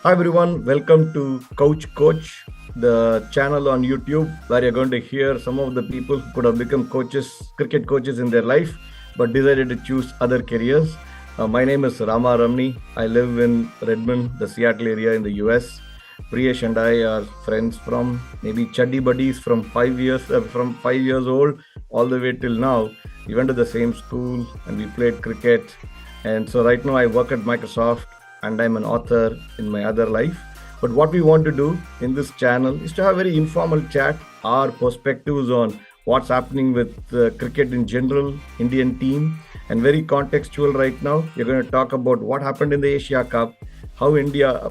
Hi everyone, welcome to Coach, the channel on YouTube where you're going to hear some of the people who could have become cricket coaches in their life, but decided to choose other careers. My name is Rama Ramni. I live in Redmond, the Seattle area in the US. Priyesh and I are friends from maybe chuddy buddies from 5 years old all the way till now. We went to the same school and we played cricket. And so right now I work at Microsoft and I'm an author in my other life. But what we want to do in this channel is to have a very informal chat, our perspectives on what's happening with cricket in general, Indian team, and very contextual right now. We're going to talk about what happened in the Asia Cup, how India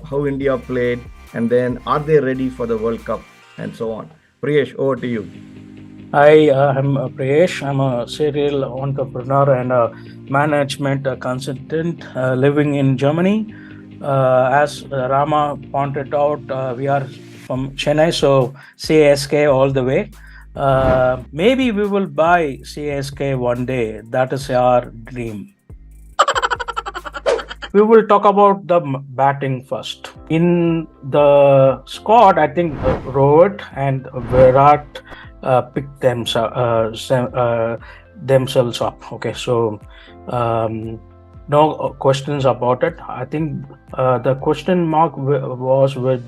played, and then are they ready for the World Cup, and so on. Priyesh, over to you. Hi, I'm Priyesh. I'm a serial entrepreneur and a management consultant living in Germany. As Rama pointed out, we are from Chennai, so CSK all the way. Maybe we will buy CSK one day. That is our dream. We will talk about the batting first. In the squad, I think Rohit and Virat picked themselves up. Okay, so no questions about it. I think the question mark was with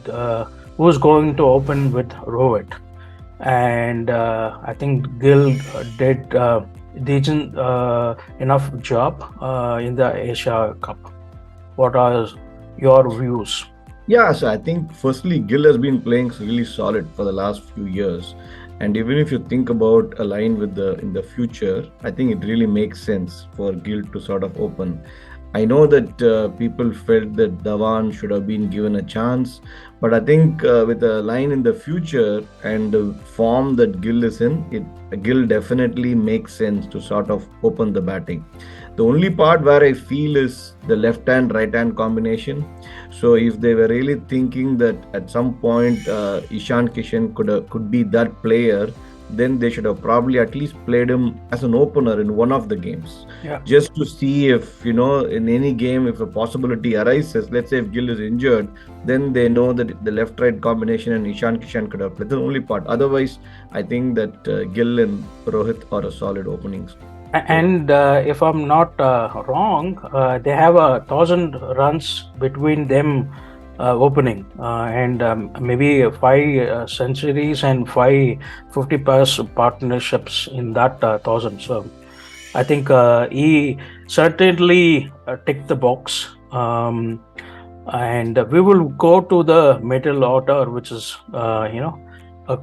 who's going to open with Rohit, and I think Gill did decent enough job in the Asia Cup. What are your views? Yeah, so I think firstly, Gill has been playing really solid for the last few years. And even if you think about a line with in the future, I think it really makes sense for Gill to sort of open. I know that people felt that Dhawan should have been given a chance, but I think with a line in the future and the form that Gill is in, Gill definitely makes sense to sort of open the batting. The only part where I feel is the left hand right hand combination. So if they were really thinking that at some point Ishan Kishan could be that player, then they should have probably at least played him as an opener in one of the games, Yeah. just to see if in any game if a possibility arises. Let's say if Gill is injured, then they know that the left right combination and Ishan Kishan could have played. That's the only part. Otherwise, I think that Gill and Rohit are a solid openings. And if I'm not wrong, they have 1,000 runs between them opening, and maybe five centuries and 550 plus partnerships in that 1,000. So I think he certainly ticked the box. And we will go to the middle order, which is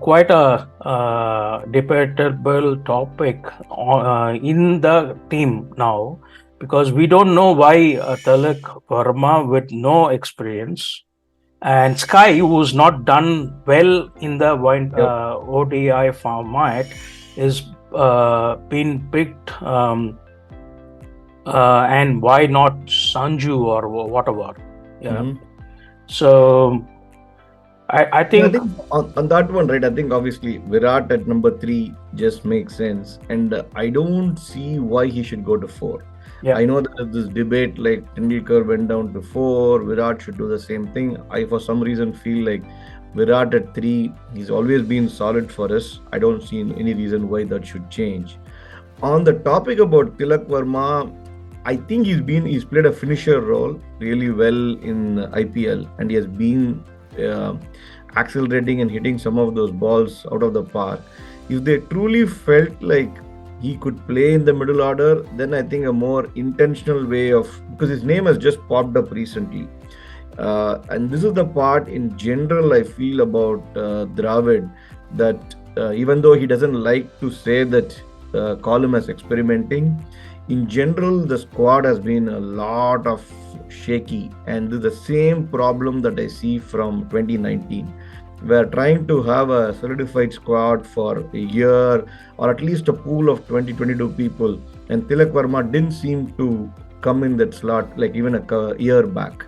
quite a debatable topic in the team now, because we don't know why Tilak Verma with no experience and Sky, who's not done well in the Yep. ODI format, is been picked, and why not Sanju or whatever? Yeah. Mm-hmm. So I Yeah, I think. think on that one, right? I think obviously Virat at number 3 just makes sense, and I don't see why he should go to 4. Yeah. I know that there's this debate like Tendulkar went down to 4, Virat should do the same thing. I, for some reason, feel like Virat at 3, he's always been solid for us. I don't see any reason why that should change. On the topic about Tilak Verma, I think he's played a finisher role really well in IPL, and he has been uh, accelerating and hitting some of those balls out of the park. If they truly felt like he could play in the middle order, then I think a more intentional way of, because his name has just popped up recently. And this is the part in general I feel about Dravid, that even though he doesn't like to say that, call him as experimenting, in general the squad has been a lot of shaky, and this is the same problem that I see from 2019. We're trying to have a solidified squad for a year, or at least a pool of 20-22 people, and Tilak Verma didn't seem to come in that slot like even a year back.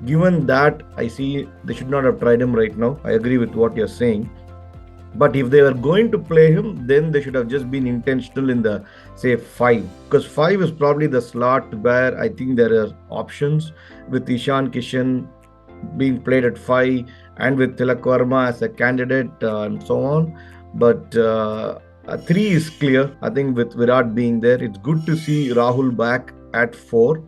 Given that, I see they should not have tried him right now. I agree with what you're saying. But if they were going to play him, then they should have just been intentional in the, say, 5. Because 5 is probably the slot where I think there are options with Ishan Kishan being played at 5 and with Tilak Verma as a candidate and so on. But 3 is clear. I think with Virat being there, it's good to see Rahul back at 4.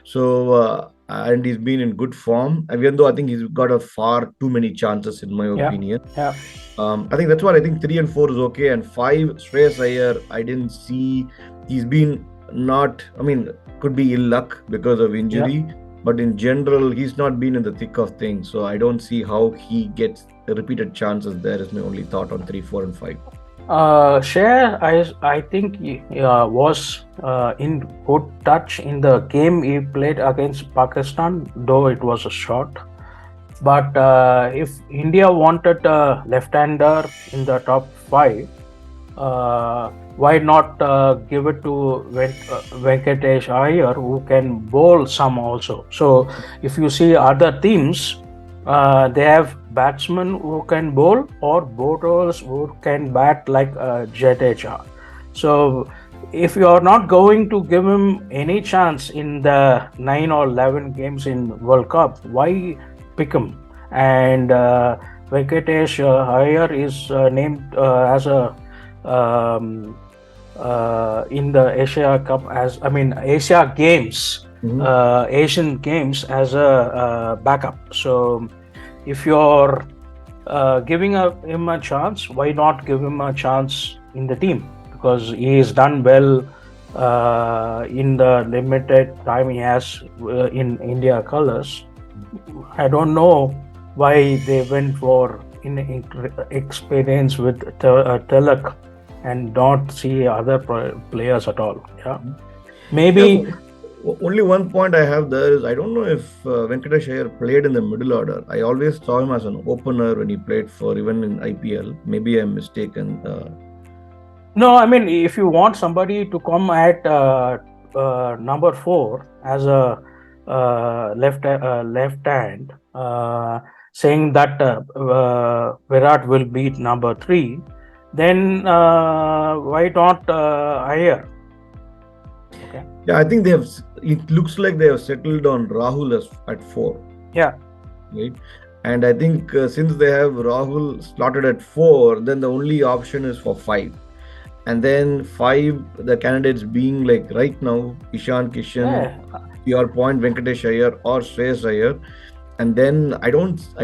So, and he's been in good form, even though I think he's got a far too many chances, in my opinion. Yeah. I think that's what I think 3 and 4 is okay. And 5, Shreyas Iyer, I didn't see. He's been not, I mean, could be ill luck because of injury. Yeah. But in general, he's not been in the thick of things. So I don't see how he gets repeated chances. There is my only thought on 3, 4, and 5. Share, I think he was in good touch in the game he played against Pakistan, though it was a shot. But if India wanted a left-hander in the top 5, why not give it to Venkatesh Iyer, who can bowl some also? So if you see other teams, they have batsmen who can bowl or bowlers who can bat like Jadeja. So if you are not going to give him any chance in the 9 or 11 games in World Cup, why pick him? And Venkatesh Iyer is named as a in the Asia Cup Asia Games, Asian Games as a backup. So if you're giving him a chance, why not give him a chance in the team? Because he has done well in the limited time he has in India colors. I don't know why they went for experience with Tilak and not see other players at all. Yeah, maybe. Yeah, only one point I have there is I don't know if Venkatesh Iyer played in the middle order. I always saw him as an opener when he played for even in IPL. Maybe I'm mistaken. No, I mean, if you want somebody to come at number 4 as a left hand, saying that Virat will beat number 3, then why not Iyer? Okay. Yeah, I think they have. It looks like they have settled on Rahul at 4. Yeah. Right. And I think since they have Rahul slotted at 4, then the only option is for 5. And then 5, the candidates being like right now, Ishan Kishan, your point, Venkatesh Iyer or Shreyas Iyer. And then I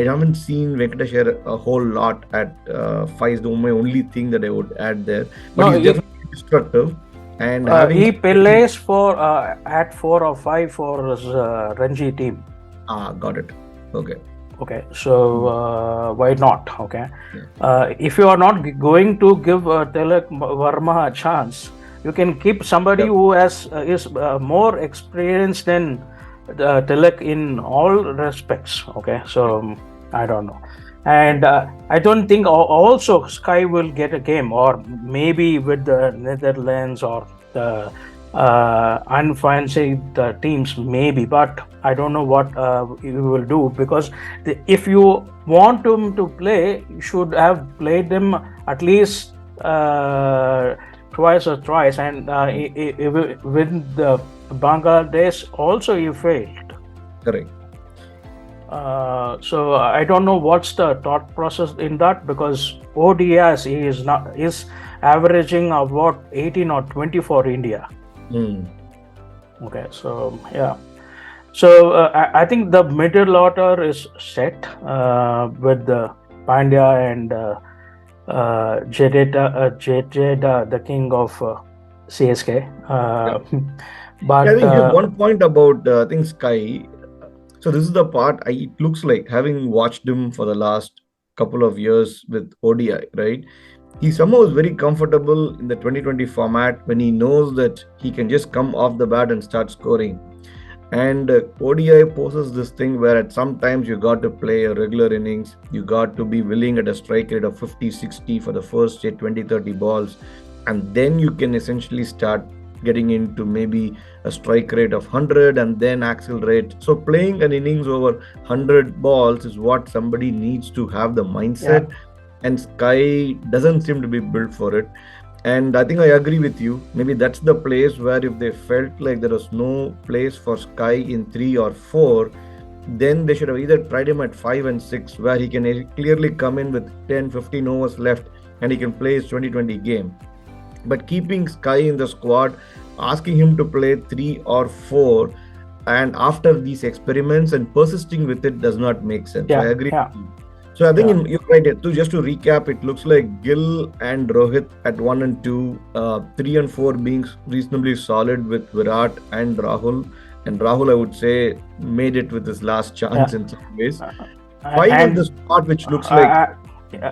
haven't seen Venkatesh Iyer a whole lot at 5 is the only thing that I would add there. But he's definitely destructive. And he plays for at 4 or 5 for his Ranji team. Got it. Okay, so why not? Okay, if you are not going to give Tilak Verma a chance, you can keep somebody who is more experienced than Tilak in all respects. Okay, so I don't know, and I don't think also Sky will get a game, or maybe with the Netherlands or the unfancied teams maybe, but I don't know what you will do, because if you want him to play, you should have played him at least twice or thrice, and with the Bangladesh also he failed. Correct. So I don't know what's the thought process in that, because ODIs he is averaging about 18 or 20 for India. Okay, so yeah, so I think the middle order is set with Pandya and Jadeja, the king of CSK. But I think just one point about I think Sky. So this is the part it looks like, having watched him for the last couple of years with ODI, right? He somehow is very comfortable in the 2020 format when he knows that he can just come off the bat and start scoring. And ODI poses this thing where at some times you got to play a regular innings, you got to be willing at a strike rate of 50, 60 for the first, say, 20, 30 balls. And then you can essentially start getting into maybe a strike rate of 100 and then accelerate. So playing an innings over 100 balls is what somebody needs to have the mindset. Yeah. And Sky doesn't seem to be built for it. And I think I agree with you. Maybe that's the place where if they felt like there was no place for Sky in 3 or 4, then they should have either tried him at 5 and 6, where he can clearly come in with 10, 15 overs left and he can play his 2020 game. But keeping Sky in the squad, asking him to play 3 or 4, and after these experiments and persisting with it does not make sense. So I agree. So I think you're right. Just to recap, it looks like Gill and Rohit at 1 and 2, 3 and 4 being reasonably solid with Virat and Rahul. And Rahul, I would say, made it with his last chance in some ways. 5 in the spot, which looks like...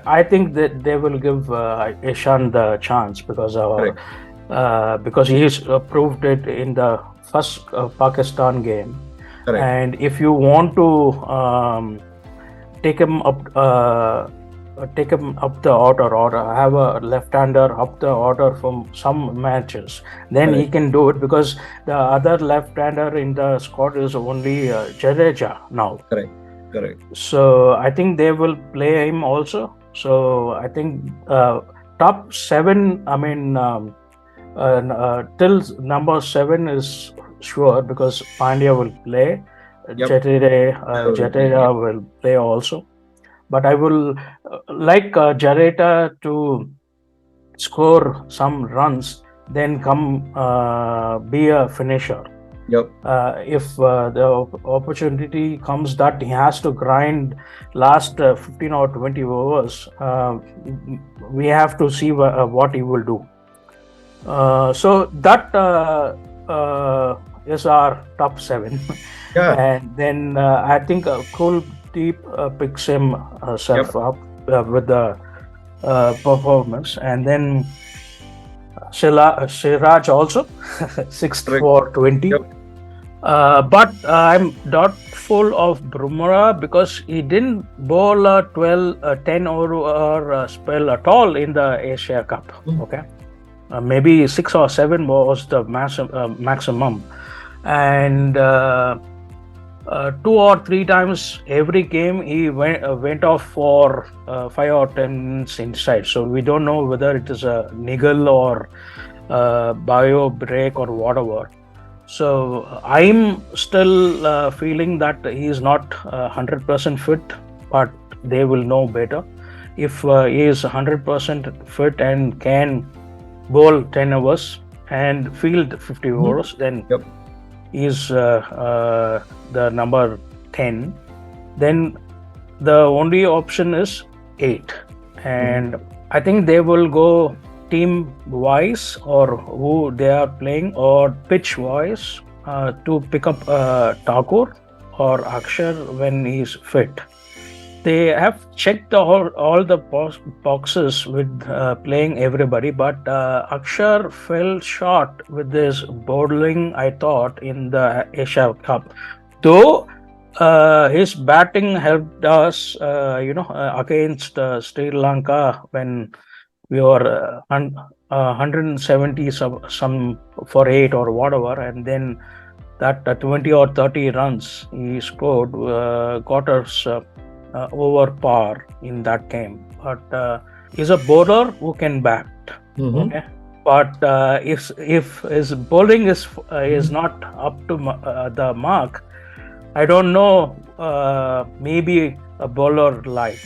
I think that they will give Ishan the chance because he's proved it in the first Pakistan game. Correct. And if you want to take him up the order, have a left-hander up the order from some matches, then he can do it, because the other left-hander in the squad is only Jadeja now. Correct. So I think they will play him also. So I think top 7, I mean, till number 7 is sure, because Pandya will play. Jadeja will play also. But I will like Jadeja to score some runs, then come be a finisher. If the opportunity comes that he has to grind last 15 or 20 overs, we have to see what he will do. So that is our top 7. And then I think Kuldeep picks himself up with the performance, and then Siraj also 6th for 20. But I'm doubtful of Bumrah, because he didn't bowl a 10 over spell at all in the Asia Cup. Okay, maybe 6 or 7 was the maximum, and 2 or 3 times every game he went off for 5 or 10 inside. So we don't know whether it is a niggle or bio break or whatever. So I'm still feeling that he is not 100% fit, but they will know better. If he is 100% fit and can bowl 10 overs and field 50 overs, then is the number 10. Then the only option is 8. And I think they will go team wise, or who they are playing, or pitch wise, to pick up Thakur or Akshar when he is fit. They have checked all the boxes with playing everybody, but Akshar fell short with his bowling, I thought, in the Asia Cup. Though his batting helped us, against Sri Lanka when we were 170 some for 8 or whatever, and then that 20 or 30 runs he scored got us over par in that game. But he's a bowler who can bat. Okay, but if his bowling is not up to the mark, I don't know. Maybe a bowler light.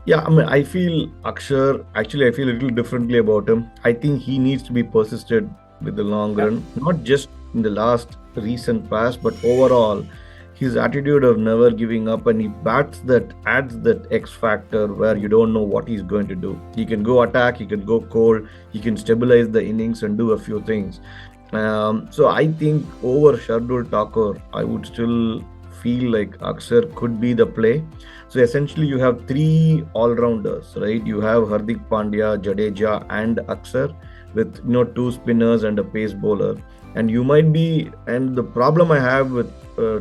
Yeah, I mean, I feel Akshar, actually I feel a little differently about him. I think he needs to be persisted with the long run, not just in the last recent past, but overall. His attitude of never giving up, and he bats that adds that X factor where you don't know what he's going to do. He can go attack, he can go cold, he can stabilize the innings and do a few things. So I think over Shardul Thakur, I would still feel like Akshar could be the play. So essentially you have 3 all-rounders, right? You have Hardik Pandya, Jadeja and Akshar with 2 spinners and a pace bowler. And you might be, and the problem I have with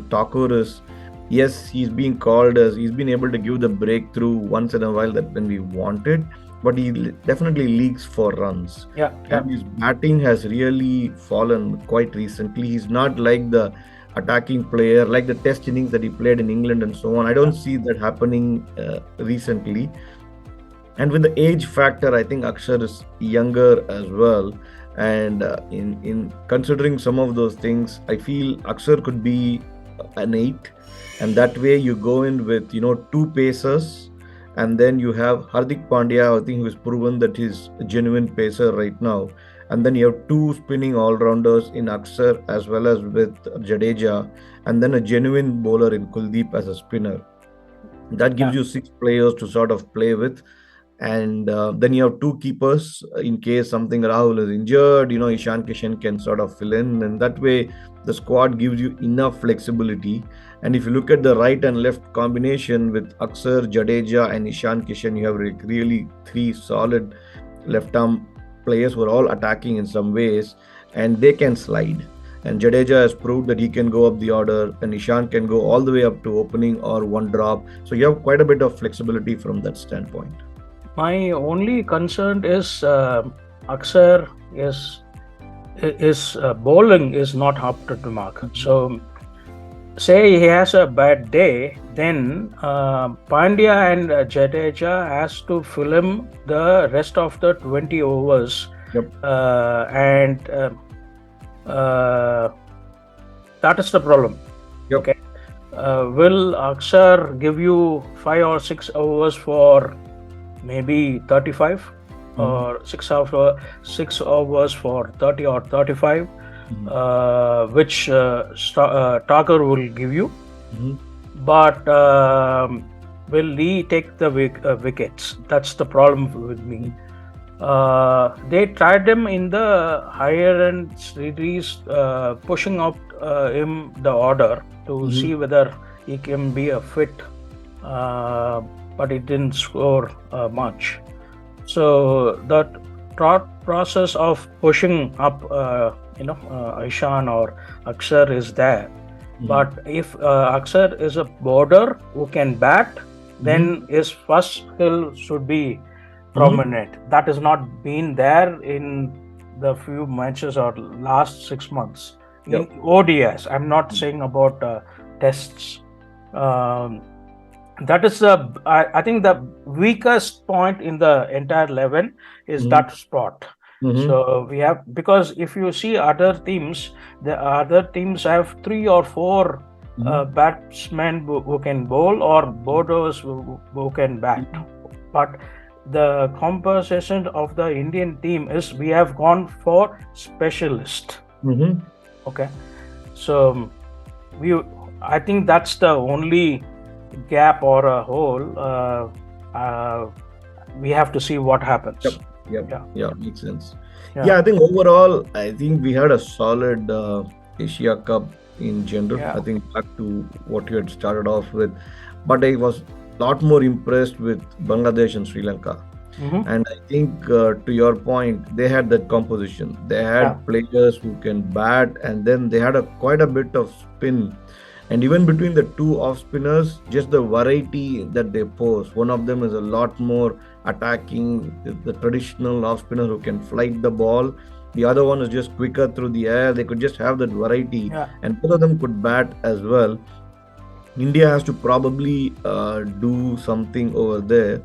Thakur is, yes, he's being called as, he's been able to give the breakthrough once in a while that when we wanted, but he definitely leaks for runs. And his batting has really fallen quite recently. He's not like the attacking player, like the test innings that he played in England and so on. I don't see that happening recently. And with the age factor, I think Akshar is younger as well. And in considering some of those things, I feel Akshar could be an 8, and that way you go in with two pacers, and then you have Hardik Pandya, I think, who has proven that he's a genuine pacer right now, and then you have two spinning all-rounders in Aksar as well as with Jadeja, and then a genuine bowler in Kuldeep as a spinner. That gives Yeah. you six players to sort of play with, and then you have two keepers in case something Rahul is injured. Ishan Kishan can sort of fill in, and that way the squad gives you enough flexibility. And if you look at the right and left combination with Aksar, Jadeja, and Ishan Kishan, you have really three solid left arm players who are all attacking in some ways, and they can slide. And Jadeja has proved that he can go up the order, and Ishan can go all the way up to opening or one drop. So you have quite a bit of flexibility from that standpoint. My only concern is Aksar is bowling is not up to the mark. So say he has a bad day, then Pandya and Jadeja has to fill him the rest of the 20 overs. Yep. And that is the problem. Yep. Okay. Will Aksar give you 5 or 6 overs for maybe 35, or 6 overs for 30 or 35, which Tagore will give you, but will he take the wickets? That's the problem with me. They tried him in the higher end series, pushing up him the order to see whether he can be a fit, but he didn't score much. So that thought process of pushing up, Ishan or Aksar is there. But if Aksar is a bowler who can bat, then his first skill should be prominent. That has not been there in the few matches or last 6 months. In ODS, I'm not saying about tests. That is I think the weakest point in the entire 11 is that spot. So we have, because if you see other teams, the other teams have 3 or 4 batsmen who can bowl, or bowlers who can bat. But the composition of the Indian team is we have gone for specialist. Okay, so I think that's the only gap or a hole. We have to see what happens. Yeah, makes sense. I think overall, I think we had a solid Asia Cup in general. I think back to what you had started off with, but I was a lot more impressed with Bangladesh and Sri Lanka. And I think to your point, they had that composition. They had players who can bat, and then they had quite a bit of spin. And even between the two off spinners, just the variety that they pose. One of them is a lot more attacking, the traditional off spinner who can flight the ball. The other one is just quicker through the air. They could just have that variety, and both of them could bat as well. India has to probably do something over there.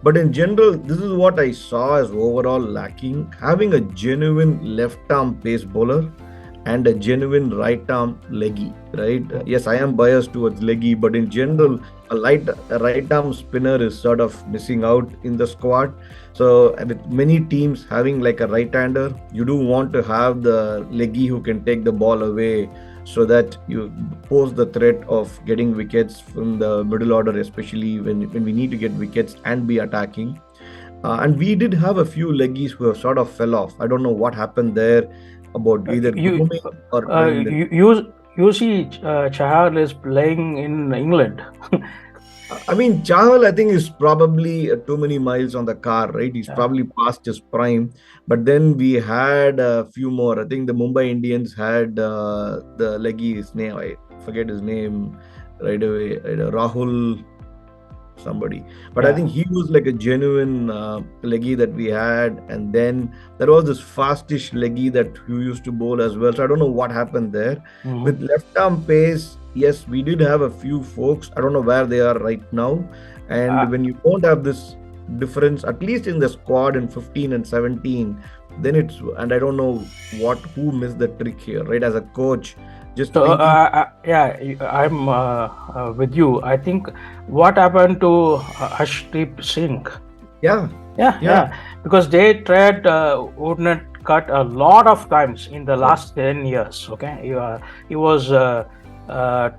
But in general, this is what I saw as overall lacking. Having a genuine left-arm pace bowler and a genuine right-arm leggy, right? Yes, I am biased towards leggy, but in general, a right-arm spinner is sort of missing out in the squad. So with many teams having like a right-hander, you do want to have the leggy who can take the ball away, so that you pose the threat of getting wickets from the middle order, especially when we need to get wickets and be attacking. And we did have a few leggies who have sort of fell off. I don't know what happened there, about either grooming or you see Chahal is playing in England. I mean, Chahal, I think, is probably too many miles on the car, right? He's probably past his prime. But then we had a few more. I think the Mumbai Indians had the leggy, his name, I forget his name right away, Rahul somebody. But I think he was like a genuine leggy that we had. And then there was this fastish leggy that you used to bowl as well. So I don't know what happened there. With left arm pace, yes, we did have a few folks. I don't know where they are right now. And when you don't have this difference, at least in the squad in 15 and 17, then and I don't know who missed the trick here, right? As a coach, Just So, thinking. yeah, I'm with you. I think what happened to Ashdeep Singh? Yeah, Yeah, yeah, yeah, because they tried Woodnut cut a lot of times in the yes, last 10 years. Okay, he was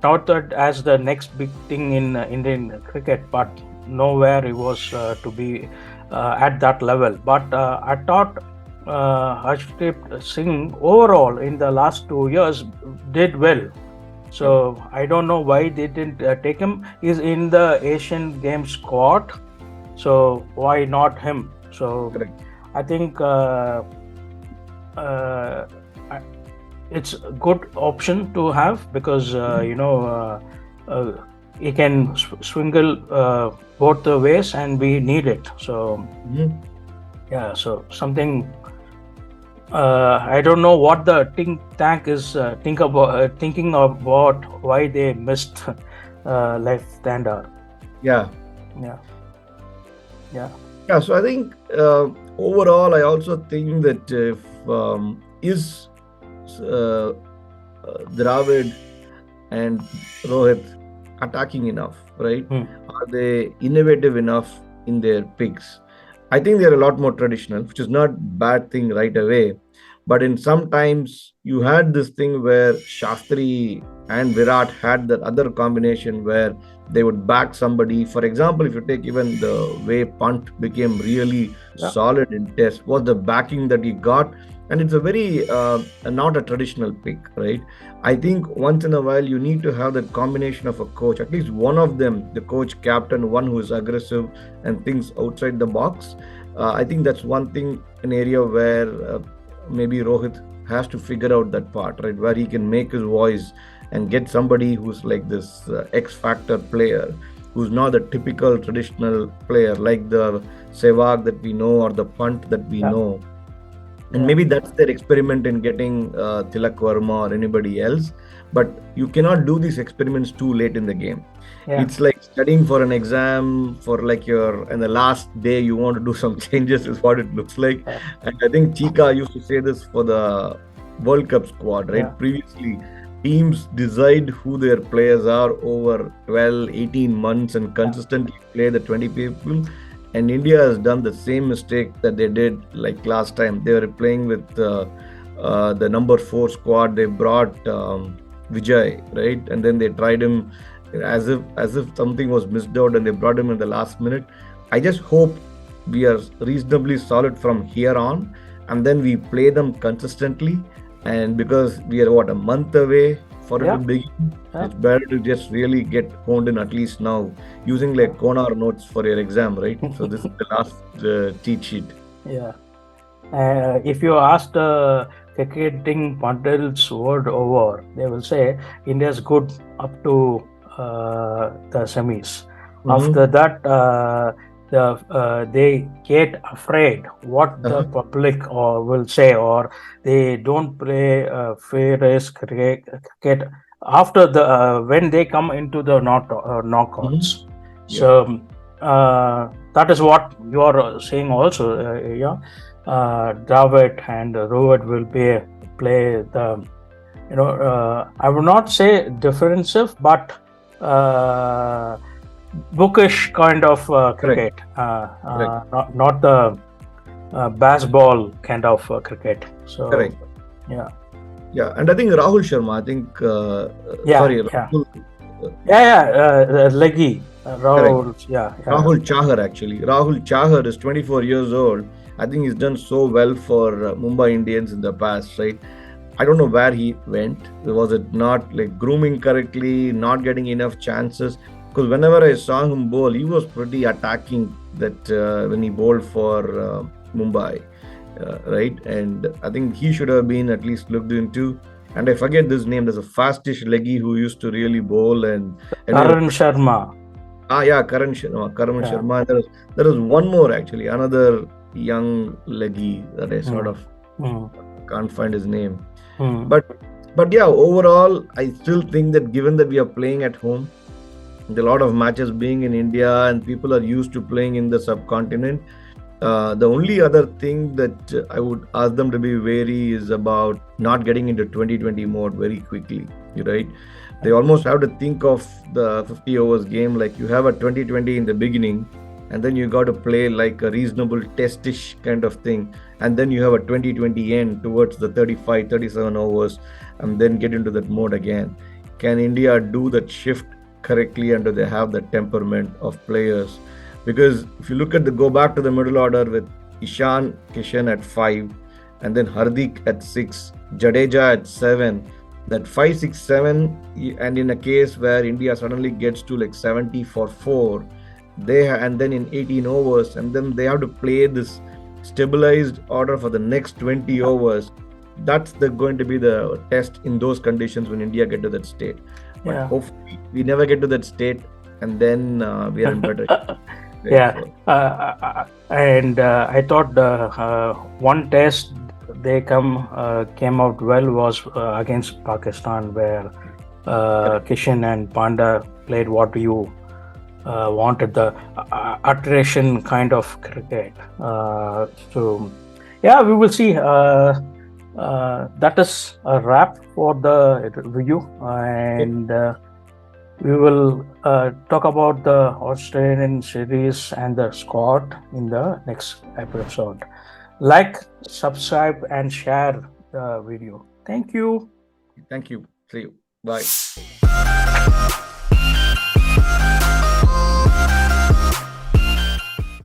touted as the next big thing in Indian cricket, but nowhere he was to be at that level. But I thought Harshdeep Singh overall in the last 2 years did well. yep, So I don't know why they didn't take him. He's in the Asian Games squad, so why not him? So correct. I think uh, I- it's a good option to have because uh, he can swingle both the ways and we need it. So Mhm. yeah, so something I don't know what the think tank is thinking about why they missed left-hander. Yeah, Yeah, yeah, yeah. So I think overall, I also think that if is uh, Dravid and Rohit attacking enough, right? hmm, Are they innovative enough in their picks? I think they're a lot more traditional, which is not bad thing right away. But in sometimes you had this thing where Shastri and Virat had that other combination where they would back somebody. For example, if you take even the way Punt became really yeah, solid in Test, was the backing that he got, and it's a very not a traditional pick, right? I think once in a while you need to have that combination of a coach, at least one of them, the coach captain, one who is aggressive and thinks outside the box. I think that's one thing, an area where maybe Rohit has to figure out that part, right? Where he can make his voice and get somebody who's like this X factor player, who's not the typical traditional player like the Sehwag that we know or the Punt that we yeah, know. And yeah, maybe that's their experiment in getting Tilak Verma or anybody else. But you cannot do these experiments too late in the game. yeah. It's like studying for an exam for like your, and the last day you want to do some changes is what it looks like. Yeah, And I think Chika used to say this for the World Cup squad, yeah, right? Previously, teams decide who their players are over 12, 18 months and yeah, consistently play the 20 people. And India has done the same mistake that they did like last time. They were playing with the number 4 squad. They brought Vijay, right, and then they tried him as if something was missed out, and they brought him in the last minute. I just hope we are reasonably solid from here on, and then we play them consistently. And because we are what, a month away for it to yeah, begin, yeah, it's better to just really get honed in at least now, using like Konar notes for your exam, right? So this is the last cheat sheet. yeah. If you ask the cricketing pundits world over, they will say India's good up to the semis. Mm-hmm. After that, they get afraid what the Uh-huh. public or will say, or they don't play fair race cricket after the when they come into the Mm-hmm. knockouts. Yeah. So that is what you are saying also. Yeah, Dravid and Rohit will play the I would not say defensive, but uh, bookish kind of Correct. cricket, Correct. not the baseball kind of cricket. So Correct. yeah, Yeah. And I think Rahul Sharma, I think, yeah, sorry, yeah, Rahul, uh, yeah. Leggy, correct. Rahul, yeah, yeah, Rahul Chahar, actually. Rahul Chahar is 24 years old. I think he's done so well for Mumbai Indians in the past, right? I don't know where he went. Was it not like grooming correctly, not getting enough chances? Because whenever I saw him bowl, he was pretty attacking that when he bowled for Mumbai, right? And I think he should have been at least looked into. And I forget this name. There's a fastish leggy who used to really bowl. And anyway, Karan Sharma, yeah, Karan Sharma. Karan yeah. Sharma. There was one more actually, another young leggy that I sort Mm, of mm, can't find his name. mm. But yeah, overall, I still think that given that we are playing at home, a lot of matches being in India and people are used to playing in the subcontinent, The only other thing that I would ask them to be wary is about not getting into 2020 mode very quickly, right? They almost have to think of the 50 overs game like you have a 2020 in the beginning, and then you got to play like a reasonable testish kind of thing, and then you have a 2020 end towards the 35, 37 overs, and then get into that mode again. Can India do that shift correctly, and do they have the temperament of players? Because if you look at the go back to the middle order with Ishan Kishan at 5, and then Hardik at 6, Jadeja at 7, that 5, 6, 7, and in a case where India suddenly gets to like 70 for 4, and then in 18 overs, and then they have to play this stabilized order for the next 20 overs. That's going to be the test in those conditions when India get to that state. But hopefully we never get to that state, and then we are in better. Yeah, and I thought one test they came out well was against Pakistan, where Kishan and Panda played what you wanted, the iteration kind of cricket. So, yeah, we will see. That is a wrap for the review, and we will talk about the Australian series and the squad in the next episode. Like, subscribe, and share the video. Thank you. Thank you. See you. Bye.